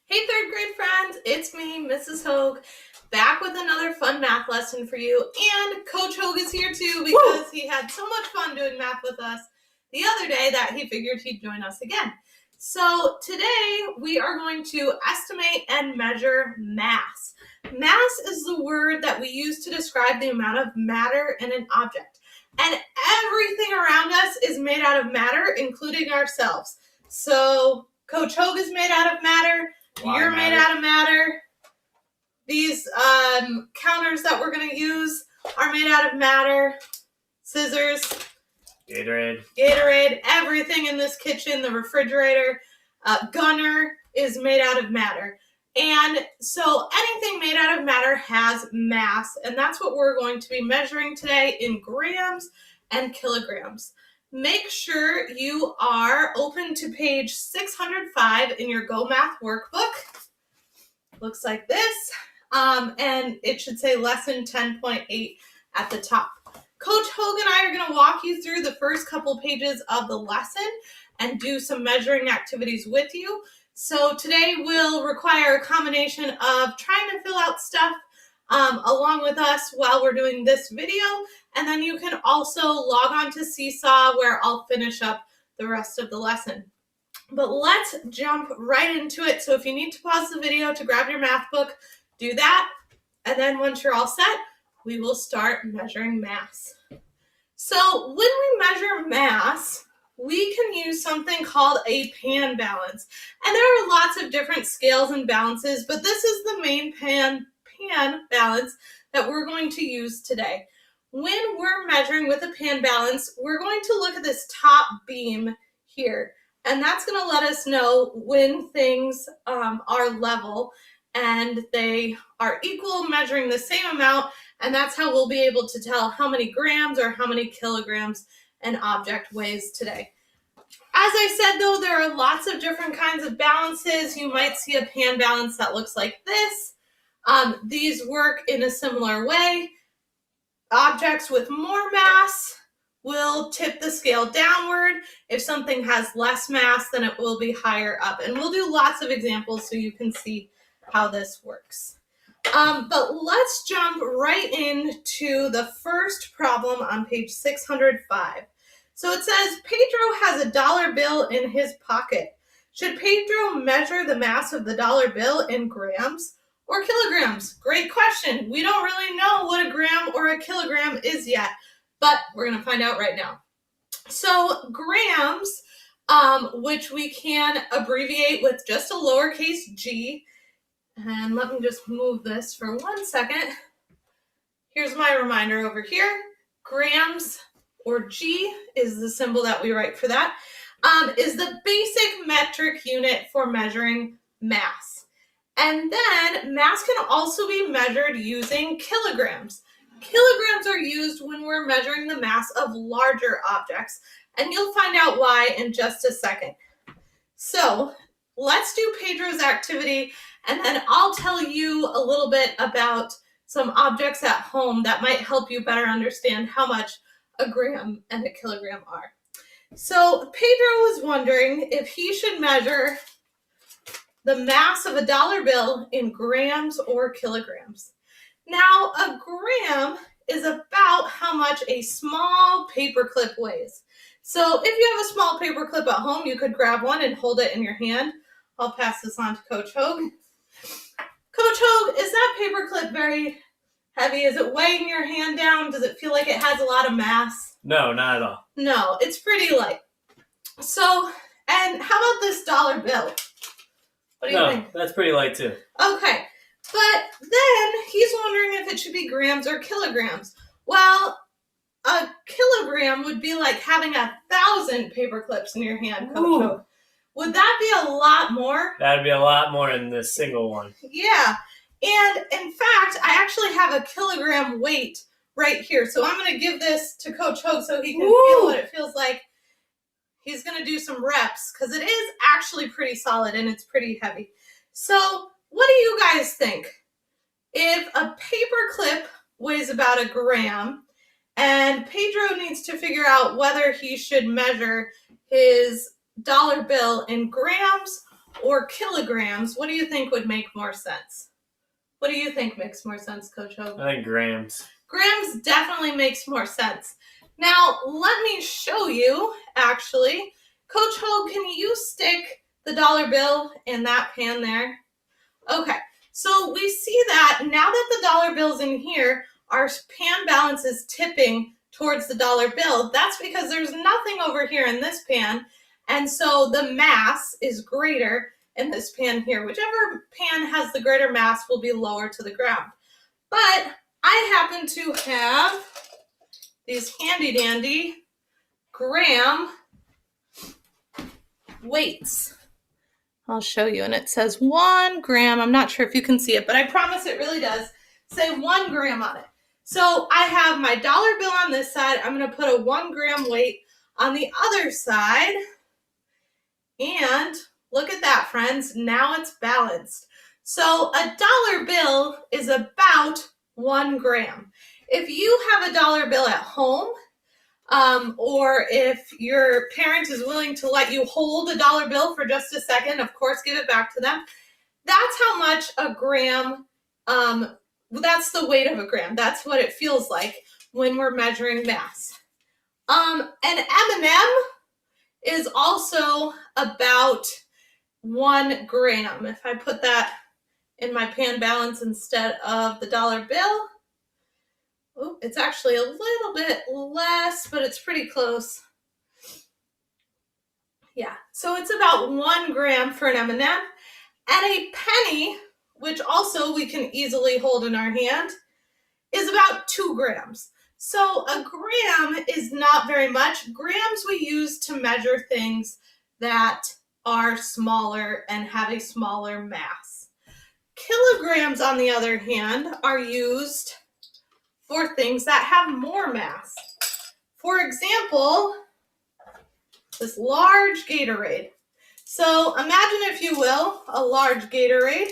Hey third grade friends, it's me, Mrs. Hogue, back with another fun math lesson for you. And Coach Hogue is here too because he had so much fun doing math with us the other day that he figured he'd join us again. So today we are going to estimate and measure mass. Mass is the word that we use to describe the amount of matter in an object. And everything around us is made out of matter, including ourselves. So Coach Hogue is made out of matter. You're made out of matter. These counters that we're going to use are made out of matter. Scissors. Gatorade. Everything in this kitchen, the refrigerator, Gunner is made out of matter. And so anything made out of matter has mass. And that's what we're going to be measuring today in grams and kilograms. Make sure you are open to page 605 in your Go Math workbook. Looks like this. And it should say lesson 10.8 at the top. Coach Hogue and I are going to walk you through the first couple pages of the lesson and do some measuring activities with you. So today will require a combination of trying to fill out stuff along with us while we're doing this video, and then you can also log on to Seesaw where I'll finish up the rest of the lesson. But let's jump right into it. So if you need to pause the video to grab your math book, do that, and then once you're all set, we will start measuring mass. So when we measure mass, we can use something called a pan balance, and there are lots of different scales and balances, but this is the main pan balance that we're going to use today. When we're measuring with a pan balance, we're going to look at this top beam here, and that's going to let us know when things are level and they are equal, measuring the same amount, and that's how we'll be able to tell how many grams or how many kilograms an object weighs today. As I said, though, there are lots of different kinds of balances. You might see a pan balance that looks like this. These work in a similar way. Objects with more mass will tip the scale downward. If something has less mass, then it will be higher up. And we'll do lots of examples so you can see how this works. But let's jump right into the first problem on page 605. So it says, Pedro has a dollar bill in his pocket. Should Pedro measure the mass of the dollar bill in grams or kilograms? Great question. We don't really know what a gram or a kilogram is yet, but we're going to find out right now. So grams, which we can abbreviate with just a lowercase g, and let me just move this for 1 second. Here's my reminder over here. Grams, or G is the symbol that we write for that, is the basic metric unit for measuring mass. And then mass can also be measured using kilograms. Kilograms are used when we're measuring the mass of larger objects, and you'll find out why in just a second. So let's do Pedro's activity, and then I'll tell you a little bit about some objects at home that might help you better understand how much a gram and a kilogram are. So Pedro was wondering if he should measure the mass of a dollar bill in grams or kilograms. Now, a gram is about how much a small paper clip weighs. So if you have a small paper clip at home, you could grab one and hold it in your hand. I'll pass this on to Coach Hogue. Coach Hogue, is that paper clip very heavy? Is it weighing your hand down? Does it feel like it has a lot of mass? No, not at all. No, it's pretty light. So, and how about this dollar bill? What do you think? That's pretty light too. Okay, but then he's wondering if it should be grams or kilograms. Well, a kilogram would be like having 1,000 paper clips in your hand, Coach Hogue. Would that be a lot more? That'd be a lot more than this single one. Yeah. And in fact, I actually have a kilogram weight right here. So I'm going to give this to Coach Hogue so he can feel what it feels like. He's going to do some reps because it is actually pretty solid and it's pretty heavy. So what do you guys think? If a paper clip weighs about a gram and Pedro needs to figure out whether he should measure his dollar bill in grams or kilograms, what do you think would make more sense? What do you think makes more sense, Coach Hogue? I think grams. Grams definitely makes more sense. Now, let me show you, actually. Coach Hogue, can you stick the dollar bill in that pan there? Okay, so we see that now that the dollar bill's in here, our pan balance is tipping towards the dollar bill. That's because there's nothing over here in this pan, and so the mass is greater in this pan here. Whichever pan has the greater mass will be lower to the ground. But I happen to have these handy dandy gram weights. I'll show you, and it says 1 gram. I'm not sure if you can see it, but I promise it really does say 1 gram on it. So I have my dollar bill on this side. I'm going to put a 1 gram weight on the other side. And look at that, friends. Now it's balanced. So a dollar bill is about 1 gram. If you have a dollar bill at home, or if your parent is willing to let you hold a dollar bill for just a second, of course, give it back to them. That's how much a gram, that's the weight of a gram. That's what it feels like when we're measuring mass. An M&M is also about 1 gram. If I put that in my pan balance instead of the dollar bill, oh, it's actually a little bit less, but it's pretty close. Yeah, so it's about 1 gram for an M&M. And a penny, which also we can easily hold in our hand, is about 2 grams. So a gram is not very much. Grams we use to measure things that are smaller and have a smaller mass. Kilograms, on the other hand, are used for things that have more mass. For example, this large Gatorade. So imagine, if you will, a large Gatorade,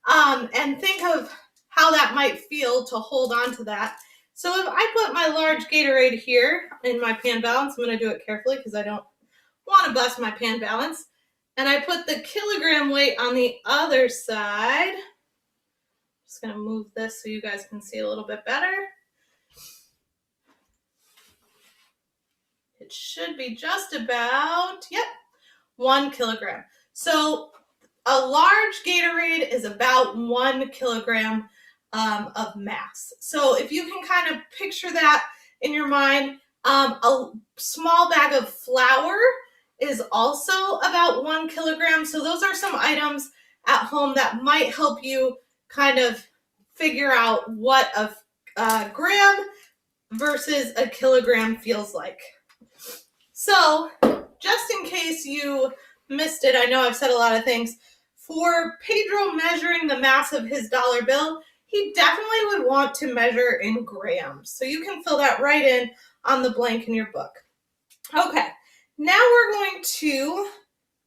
and think of how that might feel to hold on to that. So if I put my large Gatorade here in my pan balance, I'm going to do it carefully because I don't want to bust my pan balance, and I put the kilogram weight on the other side. Just going to move this so you guys can see a little bit better. It should be just about, 1 kilogram. So a large Gatorade is about 1 kilogram of mass. So if you can kind of picture that in your mind, a small bag of flour is also about 1 kilogram. So those are some items at home that might help you kind of figure out what a gram versus a kilogram feels like. So just in case you missed it, I know I've said a lot of things. For Pedro measuring the mass of his dollar bill, he definitely would want to measure in grams. So you can fill that right in on the blank in your book. Okay, now we're going to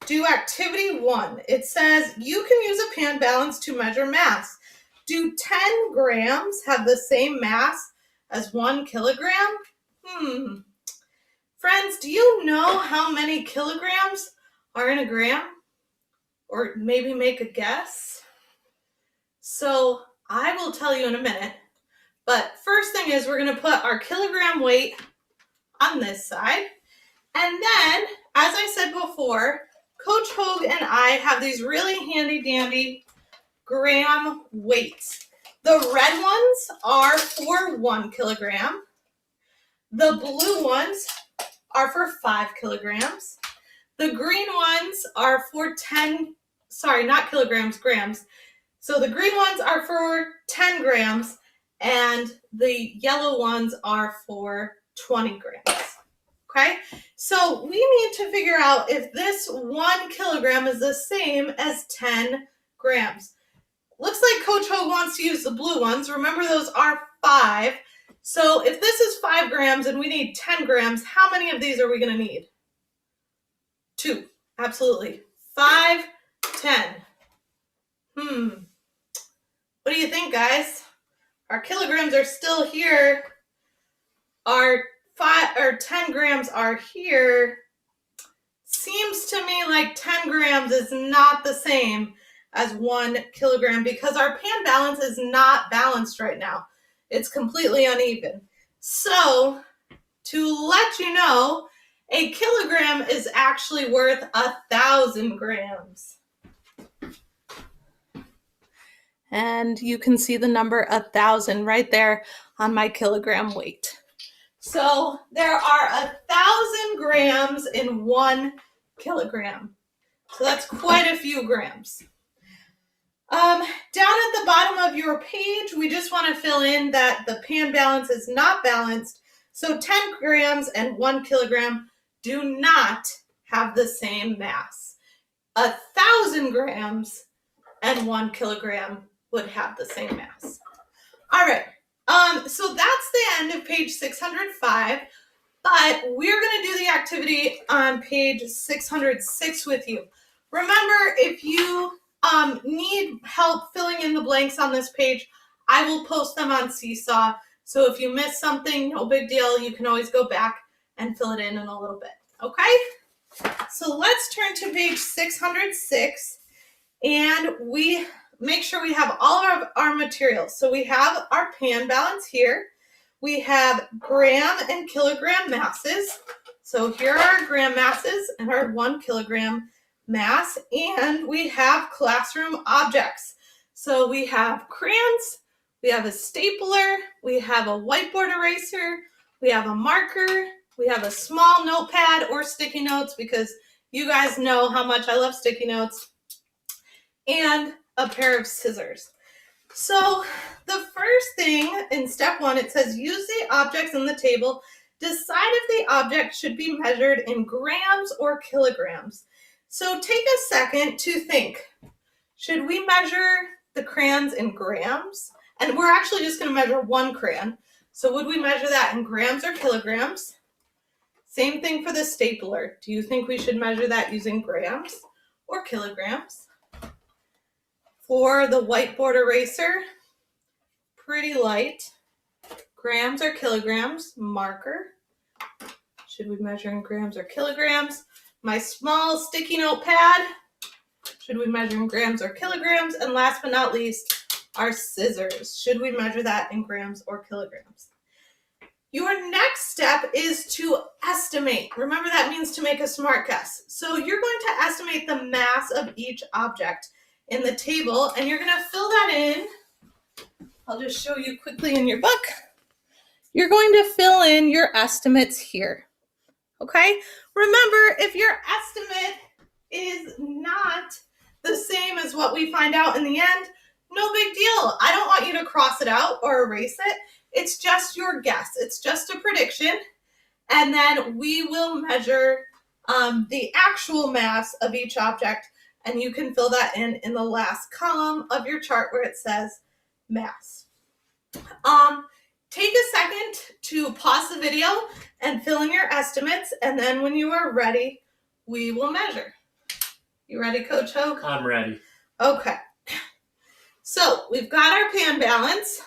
do activity 1. It says you can use a pan balance to measure mass. Do 10 grams have the same mass as 1 kilogram? Friends, do you know how many kilograms are in a gram? Or maybe make a guess? So I will tell you in a minute. But first thing is, we're going to put our kilogram weight on this side. And then, as I said before, Coach Hogue and I have these really handy dandy gram weights. The red ones are for 1 kilogram. The blue ones are for 5 kilograms. The green ones are for not kilograms, grams. So the green ones are for 10 grams and the yellow ones are for 20 grams. Okay, so we need to figure out if this 1 kilogram is the same as 10 grams. Looks like Coach Hogue wants to use the blue ones. Remember, those are 5. So if this is 5 grams and we need 10 grams, how many of these are we going to need? 2. Absolutely. 5, 10. What do you think, guys? Our kilograms are still here. Our 10 grams are here. seems to me like 10 grams is not the same as 1 kilogram because our pan balance is not balanced right now. It's completely uneven. So to let you know, a kilogram is actually worth 1,000 grams. And you can see the number 1,000 right there on my kilogram weight. So there are 1,000 grams in 1 kilogram. So that's quite a few grams. Down at the bottom of your page, we just want to fill in that the pan balance is not balanced. So 10 grams and 1 kilogram do not have the same mass. 1,000 grams and 1 kilogram would have the same mass. All right, so that's the end of page 605, but we're going to do the activity on page 606 with you. Remember, if you need help filling in the blanks on this page, I will post them on Seesaw. So if you miss something, no big deal. You can always go back and fill it in a little bit. Okay? So let's turn to page 606 and we make sure we have all of our materials. So we have our pan balance here. We have gram and kilogram masses. So here are our gram masses and our 1 kilogram mass. And we have classroom objects. So we have crayons, we have a stapler, we have a whiteboard eraser, we have a marker, we have a small notepad or sticky notes because you guys know how much I love sticky notes, and a pair of scissors. So the first thing in step 1, it says use the objects in the table. Decide if the object should be measured in grams or kilograms. So take a second to think. Should we measure the crayons in grams? And we're actually just going to measure 1 crayon. So would we measure that in grams or kilograms? Same thing for the stapler. Do you think we should measure that using grams or kilograms? For the whiteboard eraser, pretty light. Grams or kilograms? Marker. Should we measure in grams or kilograms? My small sticky notepad. Should we measure in grams or kilograms? And last but not least, our scissors. Should we measure that in grams or kilograms? Your next step is to estimate. Remember, that means to make a smart guess. So you're going to estimate the mass of each object in the table, and you're going to fill that in. I'll just show you quickly in your book. You're going to fill in your estimates here. Okay? Remember, if your estimate is not the same as what we find out in the end, no big deal. I don't want you to cross it out or erase it. It's just your guess. It's just a prediction. And then we will measure the actual mass of each object, and you can fill that in the last column of your chart where it says mass. Take a second to pause the video and fill in your estimates, and then when you are ready, we will measure. You ready, Coach Hogue? I'm ready. Okay. So we've got our pan balance.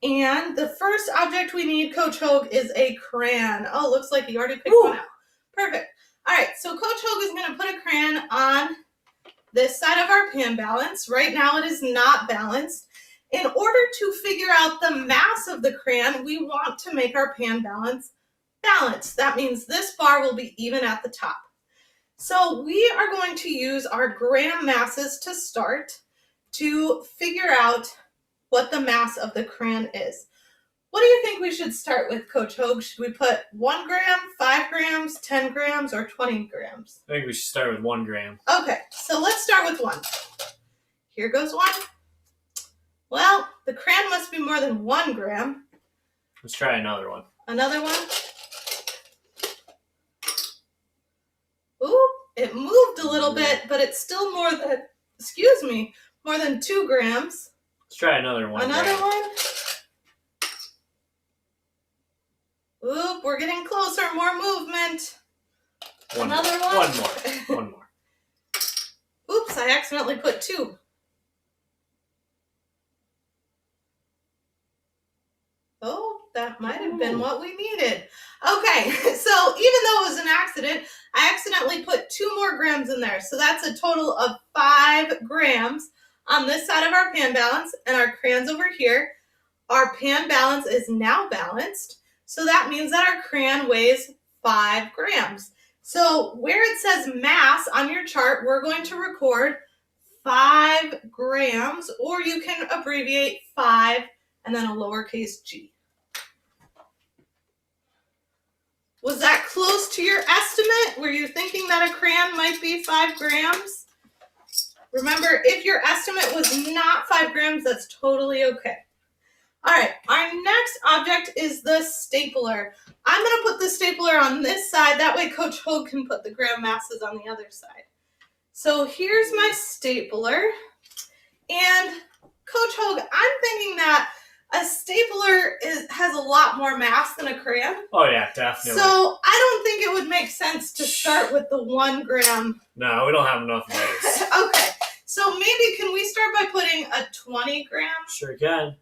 And the first object we need, Coach Hogue, is a crayon. Oh, looks like he already picked one out. Perfect. All right, so Coach Hogue is going to put a crayon on this side of our pan balance. Right now it is not balanced. In order to figure out the mass of the crayon, we want to make our pan balance balanced. That means this bar will be even at the top. So we are going to use our gram masses to start to figure out what the mass of the crayon is. What do you think we should start with, Coach Hogue? Should we put 1 gram, 5 grams, 10 grams, or 20 grams? I think we should start with 1 gram. Okay, so let's start with 1. Here goes 1. Well, the crayon must be more than 1 gram. Let's try another one. Another one. Ooh, it moved a little bit, but it's still more than, more than 2 grams. Let's try another one. Another one. Oop, we're getting closer. More movement. Another one. One more. One more. Oops, I accidentally put 2. Oh, that might have been what we needed. Okay, so even though it was an accident, I accidentally put 2 more grams in there. So that's a total of 5 grams on this side of our pan balance, and our crayon's over here. Our pan balance is now balanced. So that means that our crayon weighs 5 grams. So where it says mass on your chart, we're going to record 5 grams, or you can abbreviate 5 and then a lowercase g. Was that close to your estimate? Were you thinking that a crayon might be 5 grams? Remember, if your estimate was not 5 grams, that's totally okay. All right, our next object is the stapler. I'm going to put the stapler on this side. That way Coach Hogue can put the gram masses on the other side. So here's my stapler. And Coach Hogue, I'm thinking that a stapler has a lot more mass than a crayon. Oh, yeah, definitely. So I don't think it would make sense to start with the 1 gram. No, we don't have enough of those. Okay, so maybe can we start by putting a 20 gram? Sure can.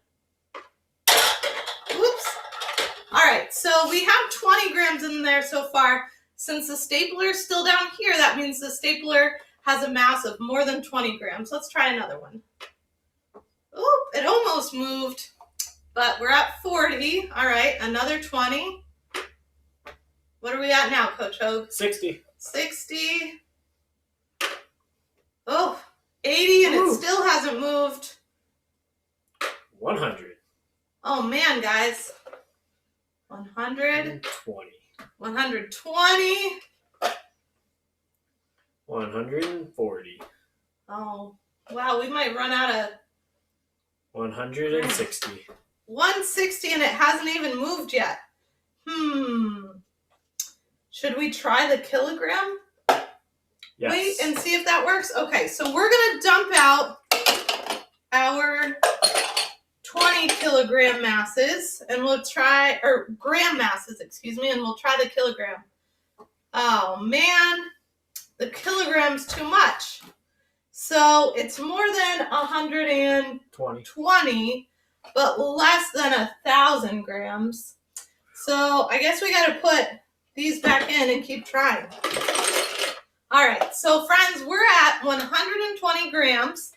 Oops. All right, so we have 20 grams in there so far. Since the stapler is still down here, that means the stapler has a mass of more than 20 grams. Let's try another one. Oop, it almost moved, but we're at 40. All right, another 20. What are we at now, Coach Hogue? 60. 60. Oh, 80, and Ooh. it still hasn't moved. 100. Oh, man, guys. 100. 120. 120. 140. Oh, wow, we might run out of 160. 160, and it hasn't even moved yet. Should we try the kilogram? Yes. Wait and see if that works. Okay, so we're going to dump out our 20 kilogram masses, and we'll try, or gram masses, excuse me, and we'll try the kilogram. Oh, man, the kilogram's too much. So it's more than 120, but less than 1,000 grams. So I guess we got to put these back in and keep trying. All right, so friends, we're at 120 grams,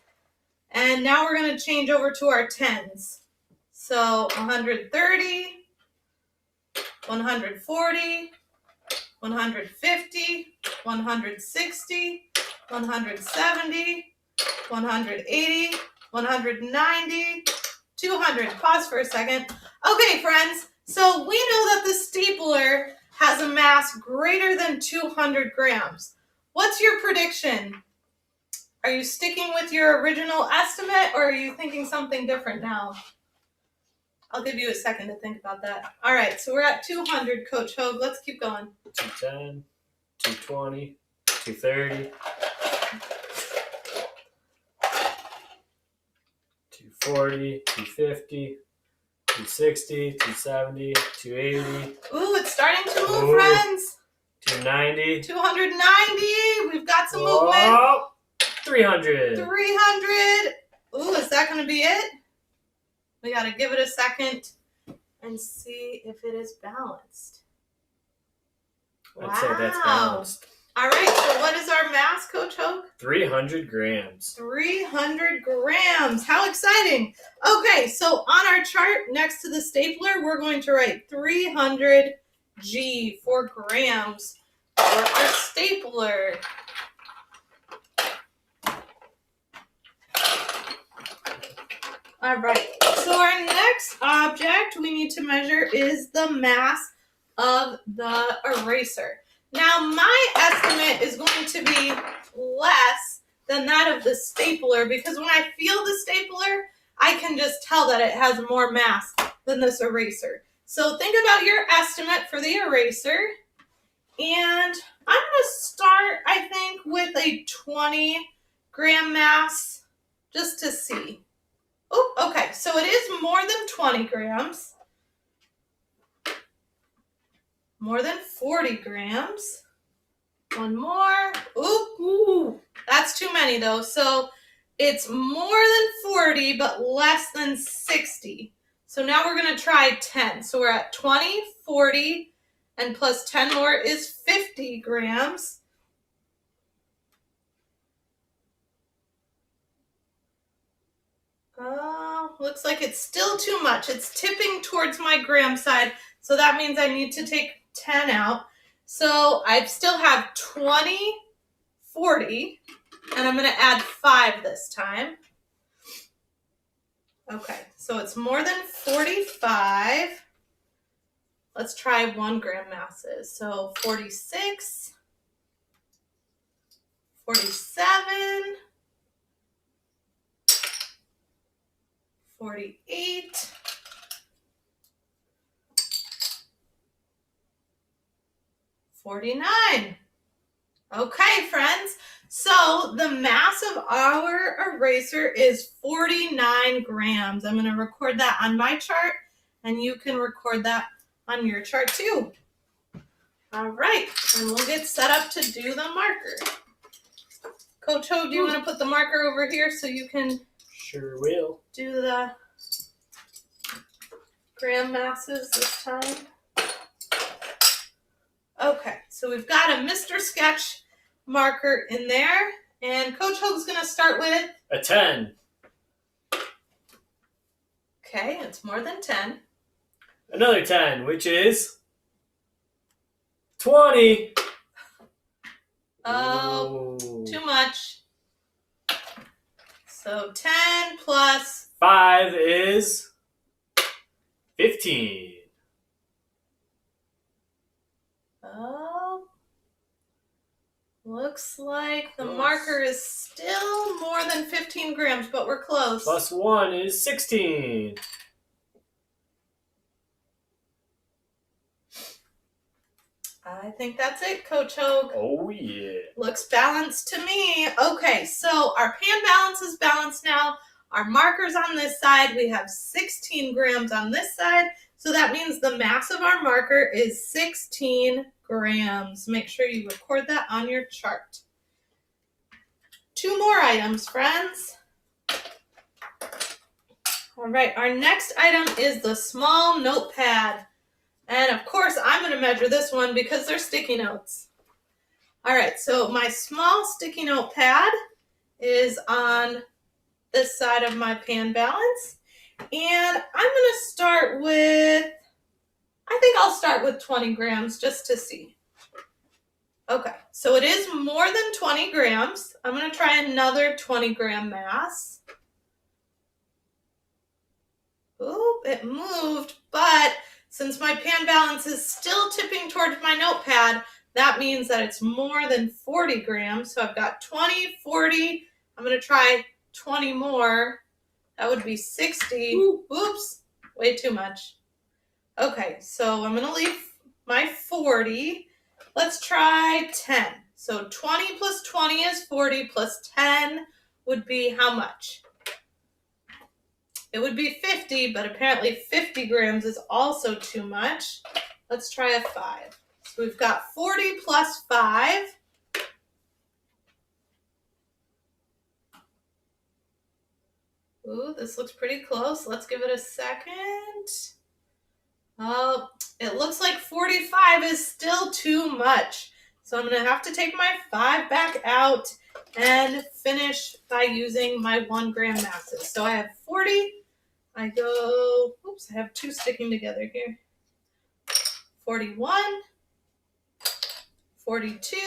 and now we're going to change over to our tens. So 130, 140, 150, 160, 170, 180, 190, 200. Pause for a second. Okay, friends, so we know that the stapler has a mass greater than 200 grams. What's your prediction? Are you sticking with your original estimate, or are you thinking something different now? I'll give you a second to think about that. All right, so we're at 200, Coach Hogue. Let's keep going. 210, 220, 230, 240, 250, 260, 270, 280. Ooh, it's starting to move, Ooh. friends. 290. 290. We've got some movement. Whoa. 300. 300. Ooh, is that going to be it? We got to give it a second and see if it is balanced. I'd say that's balanced. All right, so what is our mass, Coach Hogue? 300 grams. 300 grams. How exciting. Okay, so on our chart next to the stapler, we're going to write 300 G for grams for our stapler. All right, so our next object we need to measure is the mass of the eraser. Now, my estimate is going to be less than that of the stapler, because when I feel the stapler, I can just tell that it has more mass than this eraser. So think about your estimate for the eraser. And I'm going to start, I think, with a 20 gram mass just to see. Oh, okay, so it is more than 20 grams. More than 40 grams. One more. Ooh, that's too many though. So it's more than 40, but less than 60. So now we're going to try 10. So we're at 20, 40, and plus 10 more is 50 grams. Looks like it's still too much. It's tipping towards my gram side, so that means I need to take 10 out. So I still have 20, 40, and I'm going to add 5 this time. Okay, so it's more than 45. Let's try 1 gram masses. So 46, 47, 48, 49. Okay, friends. So the mass of our eraser is 49 grams. I'm going to record that on my chart, and you can record that on your chart too. All right, and we'll get set up to do the marker. Coach Ho, do you want to put the marker over here so you can Sure will. do the gram masses this time? Okay, so we've got a Mr. Sketch marker in there, and Coach Ho's going to start with A 10. Okay, it's more than 10. Another 10, which is 20. Oh, Ooh. too much. So 10 plus 5 is 15. Oh, looks like the Close. marker is still more than 15 grams, but we're close. Plus 1 is 16. I think that's it, Coach Hogue. Oh, yeah. Looks balanced to me. Okay, so our pan balance is balanced now. Our marker's on this side. We have 16 grams on this side. So that means the mass of our marker is 16 grams. Make sure you record that on your chart. 2 more items, friends. All right, our next item is the small notepad. And of course, I'm going to measure this one because they're sticky notes. All right, so my small sticky note pad is on this side of my pan balance. And I'm going to start with, I think I'll start with 20 grams just to see. Okay, so it is more than 20 grams. I'm going to try another 20 gram mass. Oop, it moved, but since my pan balance is still tipping towards my notepad, that means that it's more than 40 grams. So I've got 20, 40. I'm going to try 20 more. That would be 60. Oops, way too much. Okay, so I'm going to leave my 40. Let's try 10. So 20 plus 20 is 40, plus 10 would be how much? It would be 50, but apparently 50 grams is also too much. Let's try a 5. So we've got 40 plus 5. Ooh, this looks pretty close. Let's give it a second. Oh, it looks like 45 is still too much. So I'm going to have to take my 5 back out and finish by using my 1 gram masses. So I have 40. I go, oops, I have 2 sticking together here. 41, 42,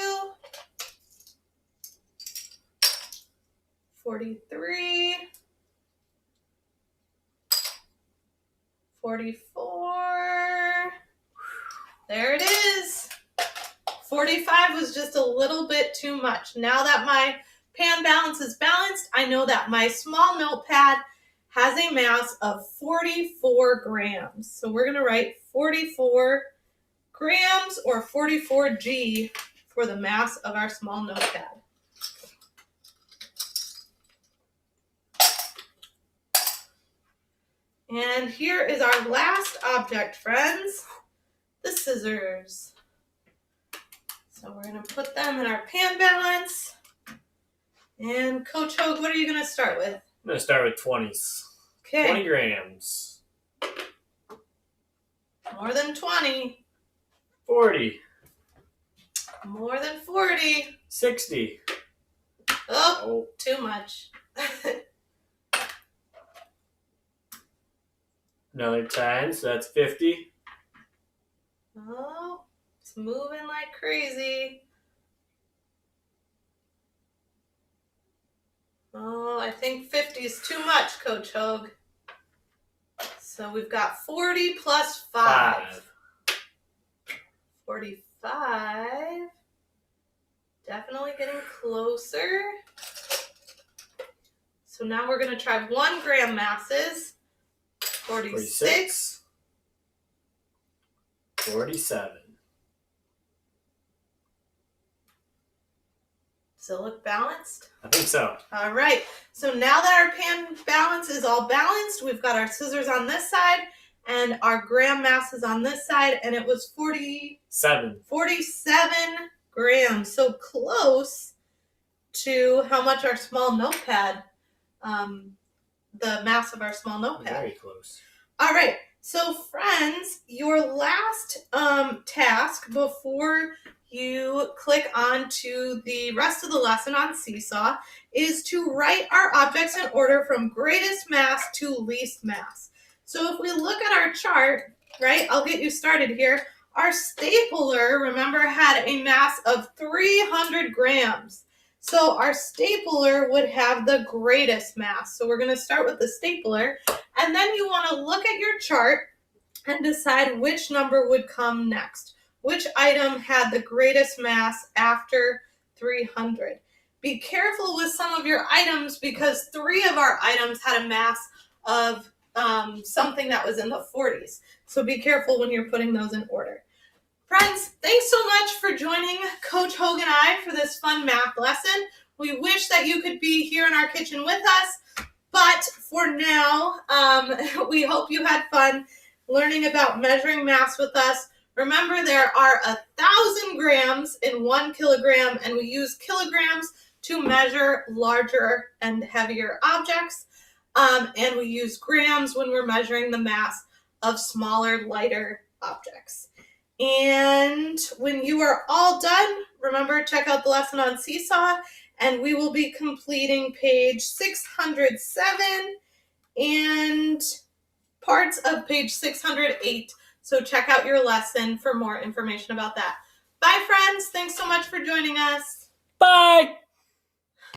43, 44. There it is. 45 was just a little bit too much. Now that my pan balance is balanced, I know that my small notepad has a mass of 44 grams. So we're going to write 44 grams or 44G for the mass of our small notepad. And here is our last object, friends, the scissors. So we're going to put them in our pan balance. And Coach Hogue, what are you going to start with? I'm going to start with 20s. Okay. 20 grams. More than 20. 40. More than 40. 60. Oh, Oh, too much. another 10, so that's 50. Oh, it's moving like crazy. Oh, I think 50 is too much, Coach Hogue. So we've got 40 plus 5. 45. Definitely getting closer. So now we're going to try 1 gram masses. 46. 47. Does it look balanced? I think so. All right. So now that our pan balance is all balanced, we've got our scissors on this side and our gram masses on this side, and it was 47 grams. So close to how much our small notepad, the mass of our small notepad. Very close. All right. So friends, your last task before you click on to the rest of the lesson on Seesaw is to write our objects in order from greatest mass to least mass. So if we look at our chart, right, I'll get you started here. Our stapler, remember, had a mass of 300 grams. So our stapler would have the greatest mass. So we're going to start with the stapler. And then you want to look at your chart and decide which number would come next. Which item had the greatest mass after 300? Be careful with some of your items because 3 of our items had a mass of something that was in the 40s. So be careful when you're putting those in order. Friends, thanks so much for joining Coach Hogue and I for this fun math lesson. We wish that you could be here in our kitchen with us, but for now, we hope you had fun learning about measuring mass with us. Remember, there are 1,000 grams in 1 kilogram, and we use kilograms to measure larger and heavier objects, and we use grams when we're measuring the mass of smaller, lighter objects. And when you are all done, remember, check out the lesson on Seesaw, and we will be completing page 607 and parts of page 608. So check out your lesson for more information about that. Bye, friends. Thanks so much for joining us. Bye!